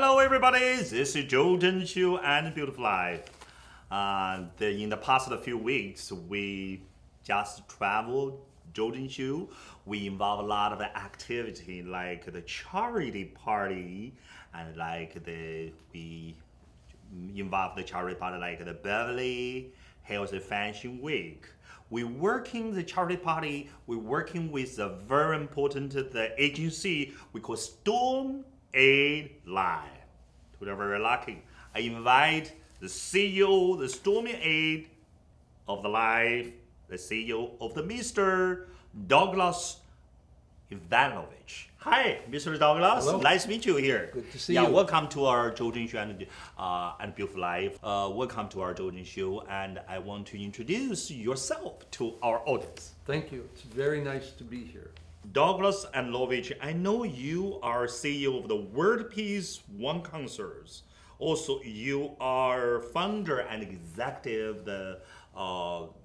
Hello, everybody. This is Zhou and Beautiful Life. In the past few weeks, we just traveled Zhou. We involve a lot of activity like the charity party and we involve the charity party like the Beverly Hills Fashion Week. We working the charity party. We're working with a very important the agency we call Storm Aid Live. We're very lucky. I invite the CEO, the Storm Aid of the Life, the CEO of the Mr. Douglas Ivanovich. Hi, Mr. Douglas. Hello. Nice to meet you here. Good to see you. Welcome to our Zhou and Beautiful Life. Welcome to our Zhou Show, and I want to introduce yourself to our audience. Thank you. It's very nice to be here. Douglas and Lovich, I know you are CEO of the World Peace One Concerts. Also, you are founder and executive, the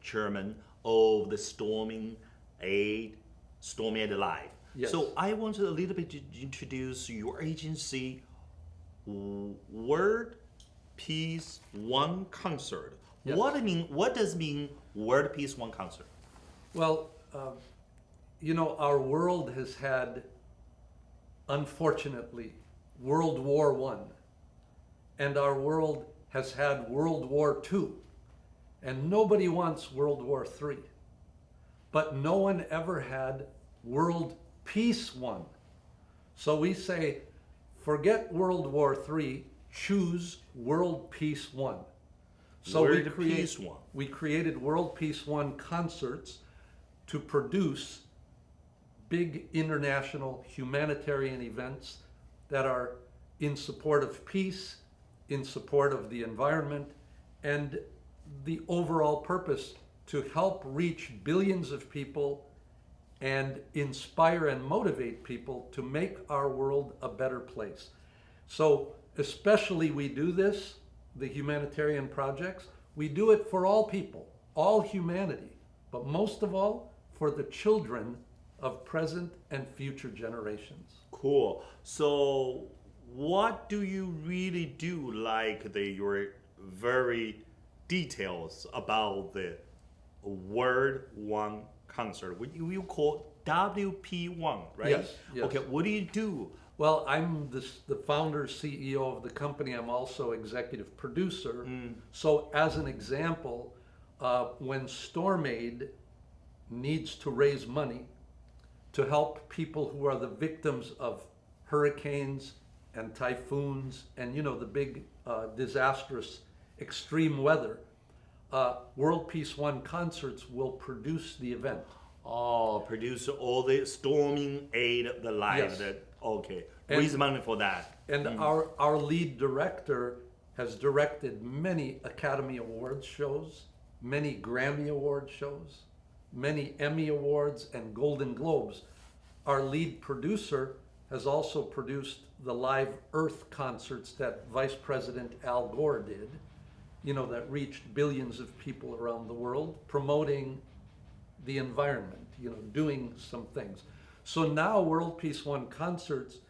chairman of the Storm Aid Live. Yes. So I want to a little bit to introduce your agency, World Peace One Concert. Yes. What does mean World Peace One Concert? Well, our world has had, unfortunately, World War I, and our world has had World War II, and nobody wants World War III. But no one ever had World Peace I. So we say, forget World War III, choose World Peace I. So we created World Peace I concerts to produce big international humanitarian events that are in support of peace, in support of the environment, and the overall purpose to help reach billions of people and inspire and motivate people to make our world a better place. So especially we do this, the humanitarian projects, we do it for all people, all humanity, but most of all for the children of present and future generations. Cool. So what do you really do, like your very details about the World One concert? You call WP1, right? Yes. Okay, what do you do? Well, I'm the founder, CEO of the company. I'm also executive producer. So as an example, when Storm Aid needs to raise money to help people who are the victims of hurricanes and typhoons and the big disastrous extreme weather, World Peace One concerts will produce the event. Oh, produce all the storming aid of the life. Yes. Okay, raise money for that. And our lead director has directed many Academy Awards shows, many Grammy Award shows, many Emmy Awards and Golden Globes. Our lead producer has also produced the Live Earth concerts that Vice President Al Gore did, that reached billions of people around the world, promoting the environment, doing some things. So now World Peace One Concerts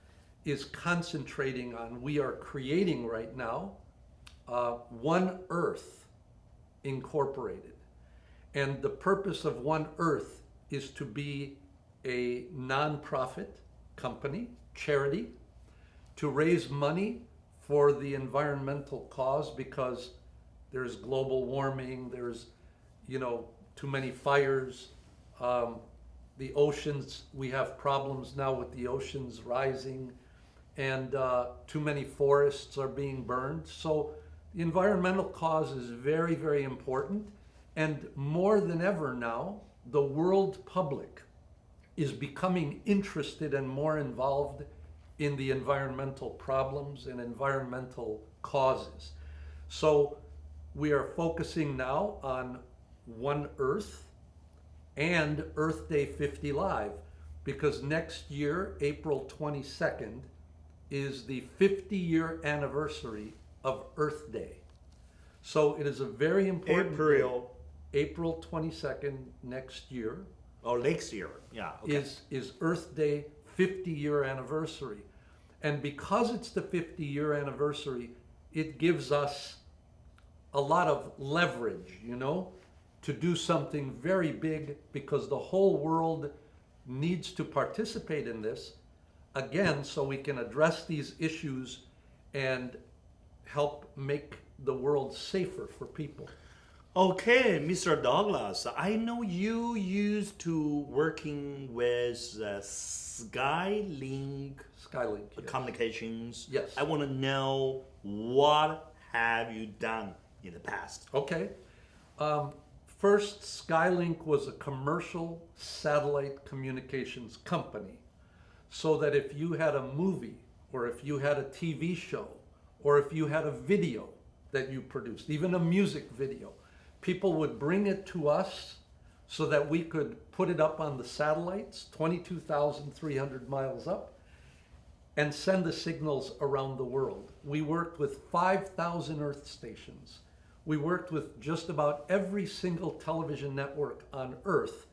is concentrating on, we are creating right now, One Earth Incorporated. And the purpose of One Earth is to be a nonprofit company, charity, to raise money for the environmental cause, because there's global warming, there's, too many fires, the oceans, we have problems now with the oceans rising, and too many forests are being burned. So the environmental cause is very, very important. And more than ever now, the world public is becoming interested and more involved in the environmental problems and environmental causes. So we are focusing now on One Earth and Earth Day 50 Live, because next year, April 22nd, is the 50-year anniversary of Earth Day. So it is a very important April 22nd next year. Oh, next year, yeah. Okay. Is Earth Day 50-year anniversary. And because it's the 50-year anniversary, it gives us a lot of leverage, to do something very big, because the whole world needs to participate in this, again, so we can address these issues and help make the world safer for people. Okay, Mr. Douglas, I know you used to working with Skylink Skylink. Yes. Communications. Yes. I want to know, what have you done in the past? Okay. First, Skylink was a commercial satellite communications company, so that if you had a movie, or if you had a TV show, or if you had a video that you produced, even a music video, people would bring it to us so that we could put it up on the satellites, 22,300 miles up, and send the signals around the world. We worked with 5,000 Earth stations. We worked with just about every single television network on Earth.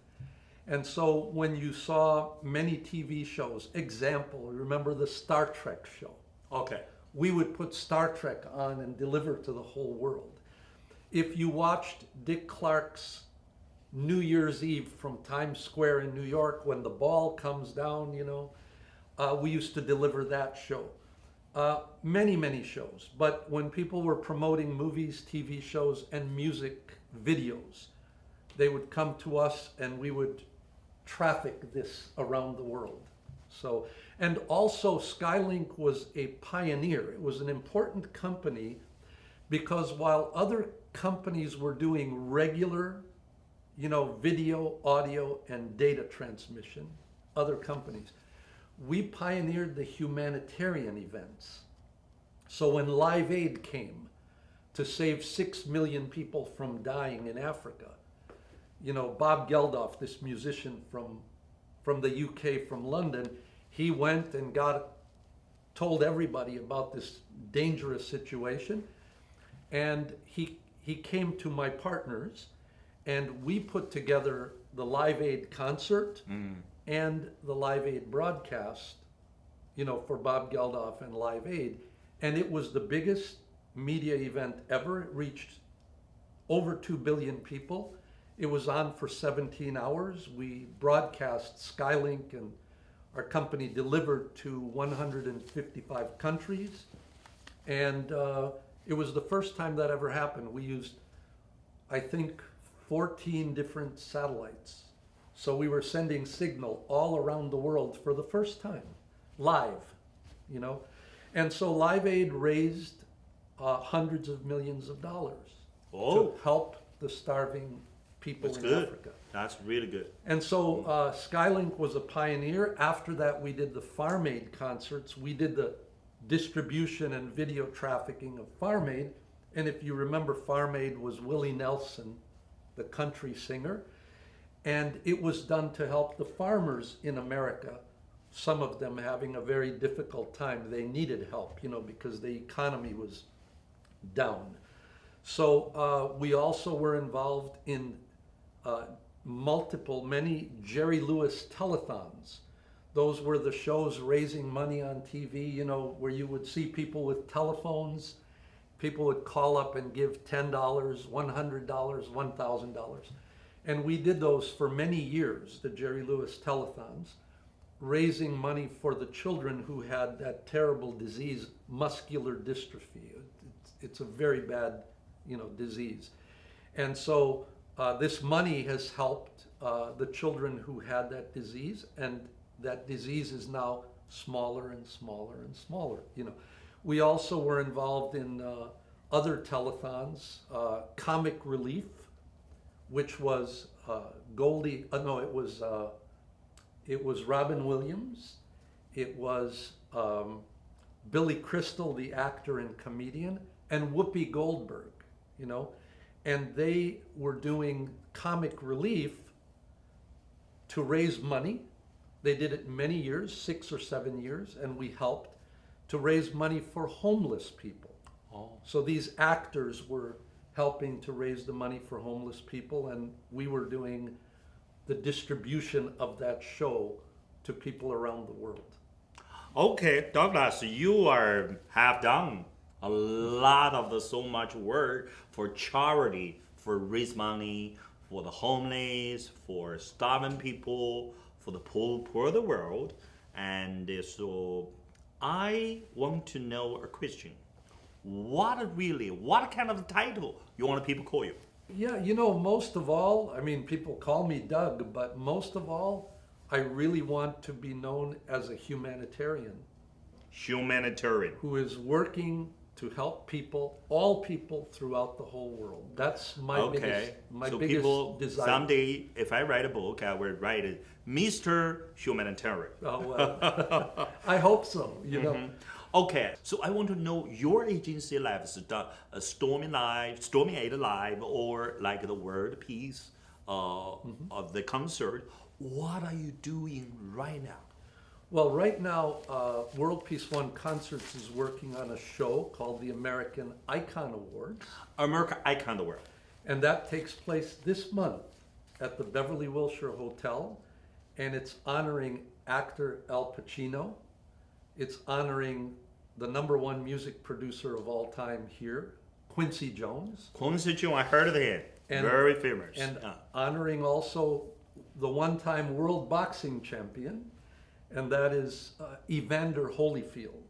And so when you saw many TV shows, example, remember the Star Trek show? Okay. We would put Star Trek on and deliver to the whole world. If you watched Dick Clark's New Year's Eve from Times Square in New York, when the ball comes down, we used to deliver that show. Many, many shows. But when people were promoting movies, TV shows, and music videos, they would come to us and we would traffic this around the world. So, and also Skylink was a pioneer. It was an important company because while other companies were doing regular, video, audio, and data transmission, other companies, we pioneered the humanitarian events. So when Live Aid came to save 6 million people from dying in Africa, Bob Geldof, this musician from the UK, from London, he went and told everybody about this dangerous situation. And he came to my partners, and we put together the Live Aid concert and the Live Aid broadcast, for Bob Geldof and Live Aid. And it was the biggest media event ever. It reached over 2 billion people. It was on for 17 hours. We broadcast Skylink, and our company delivered to 155 countries. And it was the first time that ever happened. We used, I think, 14 different satellites. So we were sending signal all around the world for the first time, live, And so Live Aid raised hundreds of millions of dollars to help the starving people in Africa. That's really good. And so Skylink was a pioneer. After that, we did the Farm Aid concerts. We did the distribution and video trafficking of Farm Aid. And if you remember, Farm Aid was Willie Nelson, the country singer. And it was done to help the farmers in America, some of them having a very difficult time. They needed help, because the economy was down. So we also were involved in many Jerry Lewis telethons. Those were the shows raising money on TV, where you would see people with telephones. People would call up and give $10, $100, $1,000. And we did those for many years, the Jerry Lewis telethons, raising money for the children who had that terrible disease, muscular dystrophy. It's a very bad, disease. And so this money has helped the children who had that disease, and that disease is now smaller and smaller and smaller. We also were involved in other telethons, Comic Relief, which was it was Robin Williams, it was Billy Crystal, the actor and comedian, and Whoopi Goldberg, and they were doing Comic Relief to raise money. They did it many years, 6 or 7 years, and we helped to raise money for homeless people. So these actors were helping to raise the money for homeless people, and we were doing the distribution of that show to people around the world. Okay, Douglas, you have done a lot of so much work for charity, for raise money for the homeless, for starving people, for the poor of the world, and so I want to know a question. What kind of title you want people call you? Yeah, most of all, I mean, people call me Doug, but most of all, I really want to be known as a humanitarian Humanitarian. who is working to help people, all people throughout the whole world. That's my Okay. So biggest people desire. someday, if I write a book, I will write it, Mr. Humanitarian. Oh, well, I hope so, Okay, so I want to know your agency life is Stormy 8 Live, or like the World Peace of the concert. What are you doing right now? Well, right now, World Peace One Concerts is working on a show called the American Icon Awards, America Icon of the World. and that takes place this month at the Beverly Wilshire Hotel, and it's honoring actor Al Pacino. It's honoring the #1 music producer of all time here, Quincy Jones, Quincy Jones, I heard of him. And- Very famous. and honoring also the one-time world boxing champion, and that is Evander Holyfield.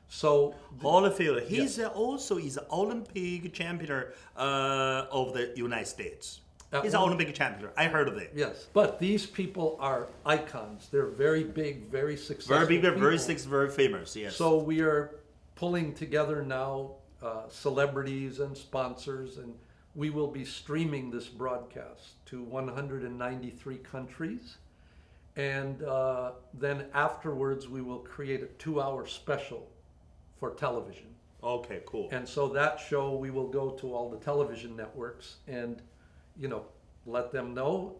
So Holyfield, he's also is Olympic champion of the United States. He's an Olympic champion. I heard of it. yes, but these people are icons. They're very big, very successful. Very big, people. very famous. Yes. So we are pulling together now celebrities and sponsors, and we will be streaming this broadcast to 193 countries. And then afterwards, we will create a 2-hour special for television. Okay, cool. And so that show, we will go to all the television networks and, let them know,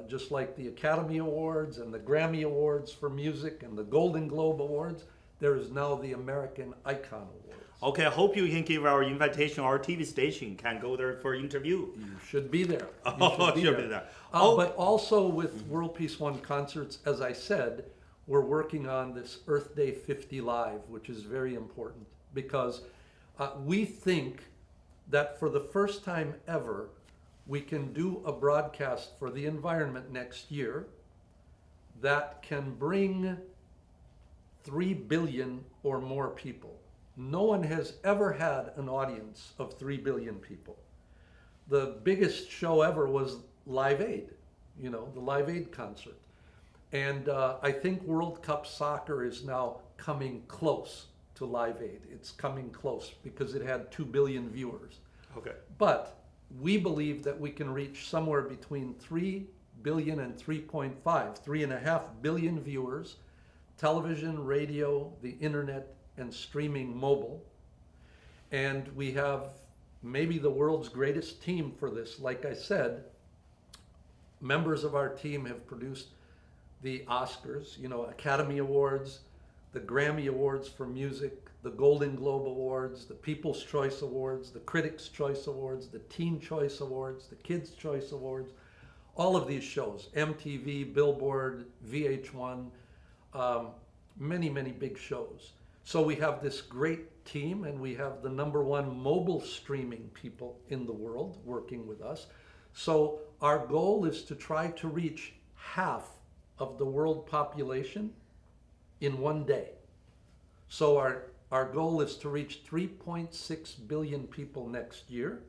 just like the Academy Awards and the Grammy Awards for music and the Golden Globe Awards, there is now the American Icon Awards. Okay, I hope you can give our invitation. Our TV station can go there for interview. You should be there. You Oh, should be there. But also with World Peace One Concerts, as I said, we're working on this Earth Day 50 Live, which is very important because we think that for the first time ever, we can do a broadcast for the environment next year that can bring 3 billion or more people. No one has ever had an audience of 3 billion people. The biggest show ever was Live Aid, the Live Aid concert. And I think World Cup soccer is now coming close to Live Aid. It's coming close because it had 2 billion viewers. Okay. But we believe that we can reach somewhere between 3 billion and 3.5 billion viewers, television, radio, the internet, and streaming mobile. And we have maybe the world's greatest team for this. Like I said, members of our team have produced the Oscars, Academy Awards, the Grammy Awards for music, the Golden Globe Awards, the People's Choice Awards, the Critics' Choice Awards, the Teen Choice Awards, the Kids' Choice Awards, all of these shows, MTV, Billboard, VH1, many, many big shows. So we have this great team, and we have the #1 mobile streaming people in the world working with us. So our goal is to try to reach half of the world population in one day. So our goal is to reach 3.6 billion people next year.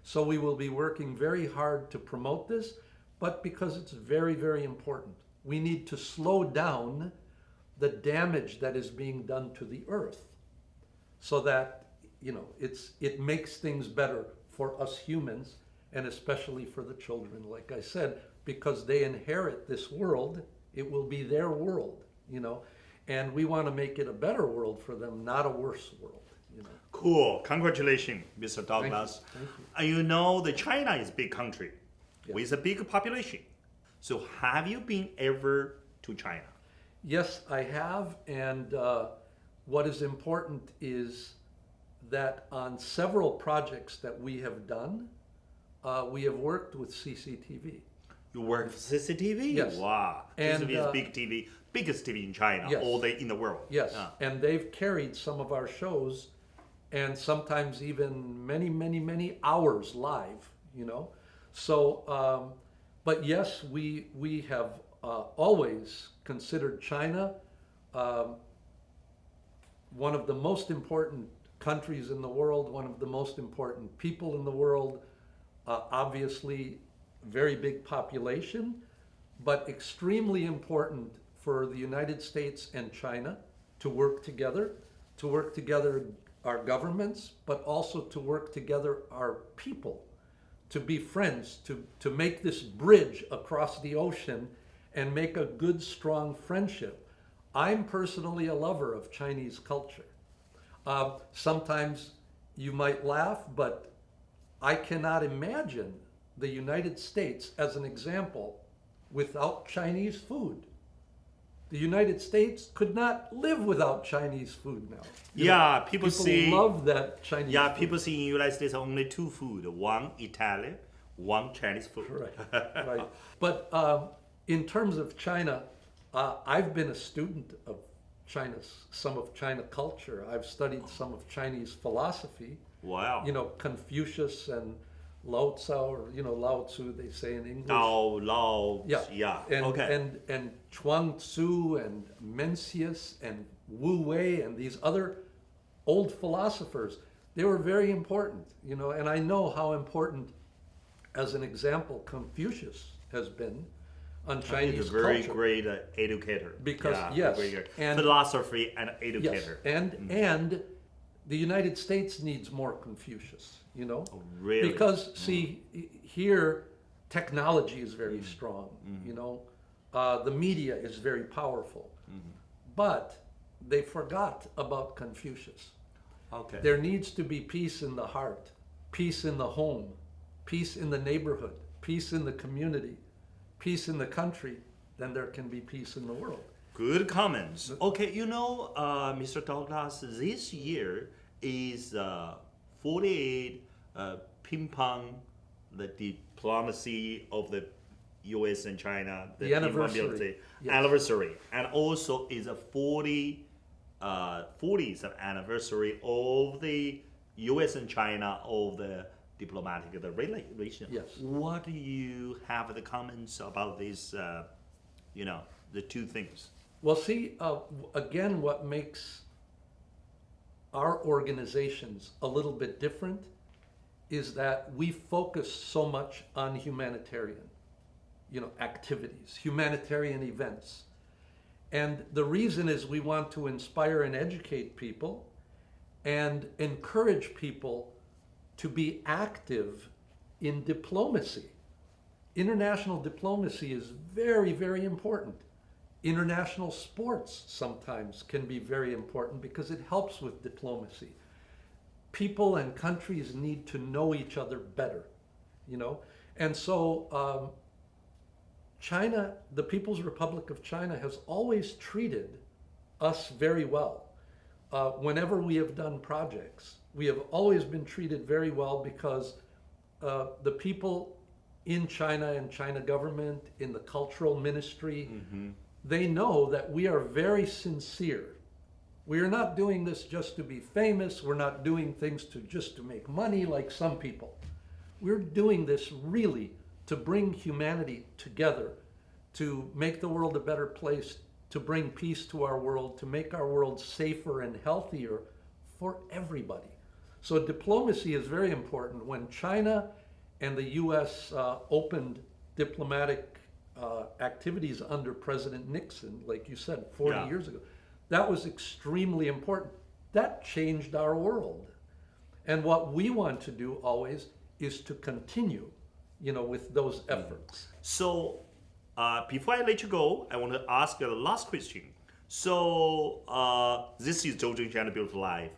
So we will be working very hard to promote this, but because it's very, very important, we need to slow down the damage that is being done to the earth so that, it makes things better for us humans and especially for the children, like I said, because they inherit this world. It will be their world, and we want to make it a better world for them, not a worse world. Cool. Congratulations, Mr. Douglas. Thank you. And you know that China is a big country Yes. with a big population. So have you been ever to China? Yes, I have, and what is important is that on several projects that we have done, we have worked with CCTV. You work for CCTV? Yes. Wow. And, CCTV is big TV. biggest TV in China Yes. or in the world. Yes, and they've carried some of our shows, and sometimes even many, many, many hours live. So, but yes, we have always considered China one of the most important countries in the world, one of the most important people in the world. Obviously, very big population, but extremely important for the United States and China to work together our governments, but also to work together our people, to be friends, to make this bridge across the ocean and make a good, strong friendship. I'm personally a lover of Chinese culture. Sometimes you might laugh, but I cannot imagine the United States, as an example, without Chinese food. The United States could not live without Chinese food now. People see love that Chinese food. people see in the United States only two food, one Italian, one Chinese food. Right. But in terms of China, I've been a student of some of China culture. I've studied some of Chinese philosophy. Wow. Confucius and Lao Tzu, or Lao Tzu, they say in English. Lao. And, Okay. and Chuang Tzu and Mencius and Wu Wei and these other old philosophers, they were very important, and I know how important, as an example, Confucius has been on Chinese He's a very culture. great educator. Because, Yeah, yes, very good. and- Philosophy and Yes, educator. and the United States needs more Confucius, Really? Because, see, here, technology is very strong, the media is very powerful, but they forgot about Confucius. Okay. There needs to be peace in the heart, peace in the home, peace in the neighborhood, peace in the community, peace in the country, then there can be peace in the world. Good comments. Okay, Mr. Douglas, this year is 48 ping pong, the diplomacy of the U.S. and China, The anniversary. inviolability Yes. anniversary, and also is a 40th anniversary of the U.S. and China of the diplomatic relation. Yes. What do you have the comments about this? The two things. Well, see, again, what makes our organizations a little bit different is that we focus so much on humanitarian, activities, humanitarian events. And the reason is we want to inspire and educate people and encourage people to be active in diplomacy. International diplomacy is very, very important. International sports sometimes can be very important because it helps with diplomacy. People and countries need to know each other better, And so China, the People's Republic of China, has always treated us very well. Whenever we have done projects, we have always been treated very well because the people in China and China government, in the cultural ministry, they know that we are very sincere. We are not doing this just to be famous. We're not doing things just to make money like some people. We're doing this really to bring humanity together, to make the world a better place, to bring peace to our world, to make our world safer and healthier for everybody. So diplomacy is very important. When China and the U.S. Opened diplomatic activities under President Nixon, like you said, 40 years ago, that was extremely important. That changed our world. And what we want to do always is to continue, with those efforts. So, before I let you go, I want to ask the last question. So, this is Zhou Zheng and Beautiful Life.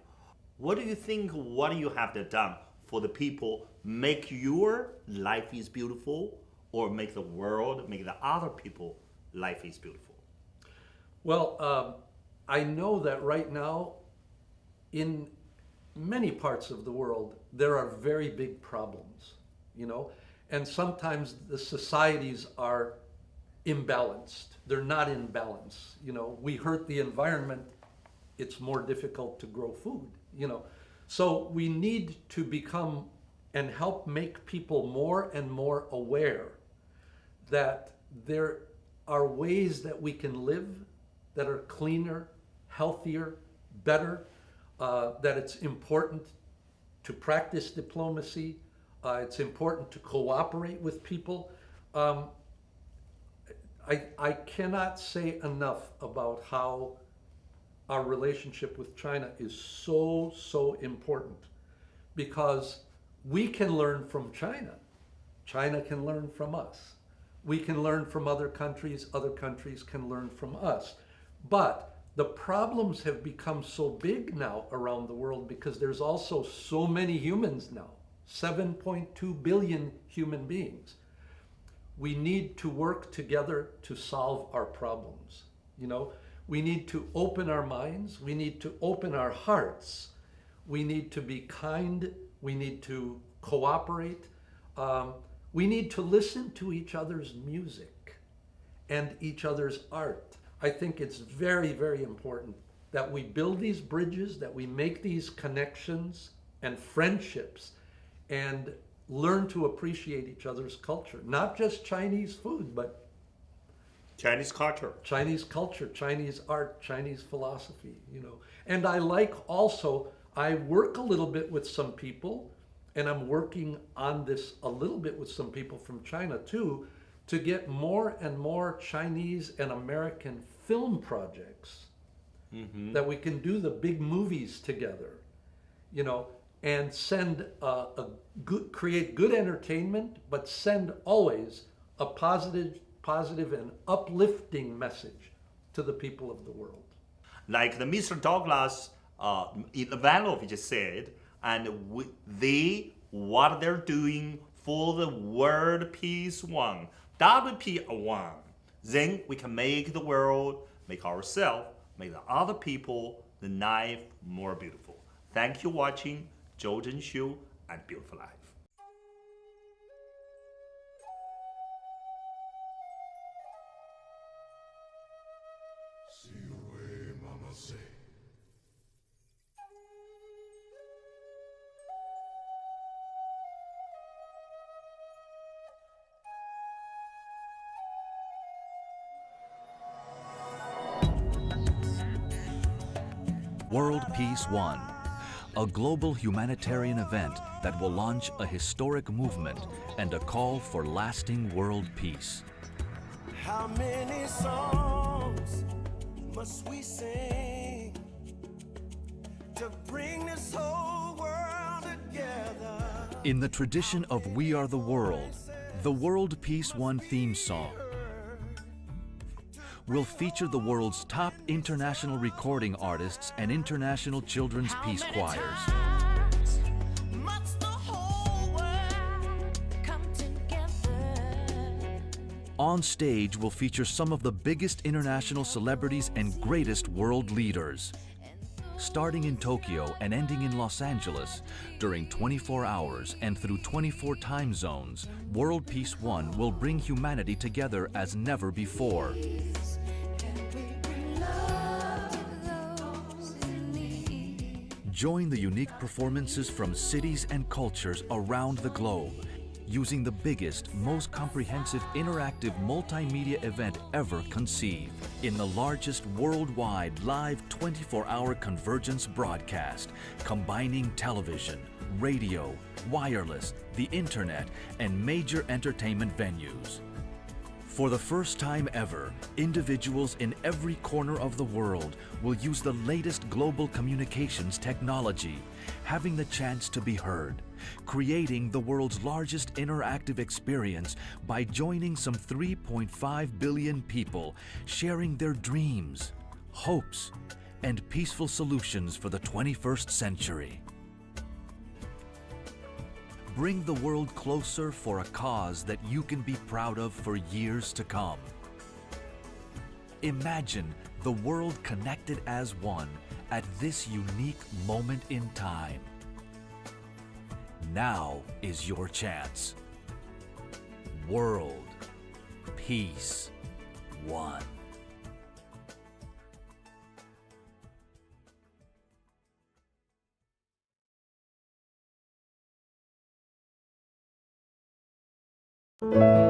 What do you think? What do you have to done for the people make your life is beautiful, or make the world, make the other people life is beautiful? Well, I know that right now, in many parts of the world, there are very big problems, and sometimes the societies are imbalanced. They're not in balance. You know, we hurt the environment, it's more difficult to grow food, you know. So we need to become and help make people more and more aware that there are ways that we can live that are cleaner, healthier, better, that it's important to practice diplomacy, it's important to cooperate with people. I cannot say enough about how our relationship with China is so important, because we can learn from China. China can learn from us. We can learn from other countries can learn from us. But the problems have become so big now around the world because there's also so many humans now, 7.2 billion human beings. We need to work together to solve our problems. You know, we need to open our minds, we need to open our hearts, we need to be kind, we need to cooperate, we need to listen to each other's music and each other's art. I think it's very, very important that we build these bridges, that we make these connections and friendships, and learn to appreciate each other's culture. Not just Chinese food, but Chinese culture, Chinese art, Chinese philosophy, you know. And I like also, I work a little bit with some people, and I'm working on this a little bit with some people from China too, to get more and more Chinese and American film projects that we can do the big movies together, you know, and send create good entertainment, but send always a positive and uplifting message to the people of the world. like the Mr. Douglas Ivanovich said, and what they're doing for the world peace one, WP1, then we can make the world, make ourselves, make the other people, the life more beautiful. Thank you for watching Zhou and Beautiful Life. World Peace One, a global humanitarian event that will launch a historic movement and a call for lasting world peace. How many songs must we sing to bring this whole world together? In the tradition of We Are the World, the World Peace One theme song will feature the world's top international recording artists and international children's peace choirs. Must the whole world come together? On stage will feature some of the biggest international celebrities and greatest world leaders. Starting in Tokyo and ending in Los Angeles, during 24 hours and through 24 time zones, World Peace One will bring humanity together as never before. Join the unique performances from cities and cultures around the globe, using the biggest, most comprehensive interactive multimedia event ever conceived in the largest worldwide live 24-hour convergence broadcast, combining television, radio, wireless, the internet, and major entertainment venues. For the first time ever, individuals in every corner of the world will use the latest global communications technology, having the chance to be heard, creating the world's largest interactive experience by joining some 3.5 billion people, sharing their dreams, hopes, and peaceful solutions for the 21st century. Bring the world closer for a cause that you can be proud of for years to come. Imagine the world connected as one at this unique moment in time. Now is your chance. World Peace one. Thank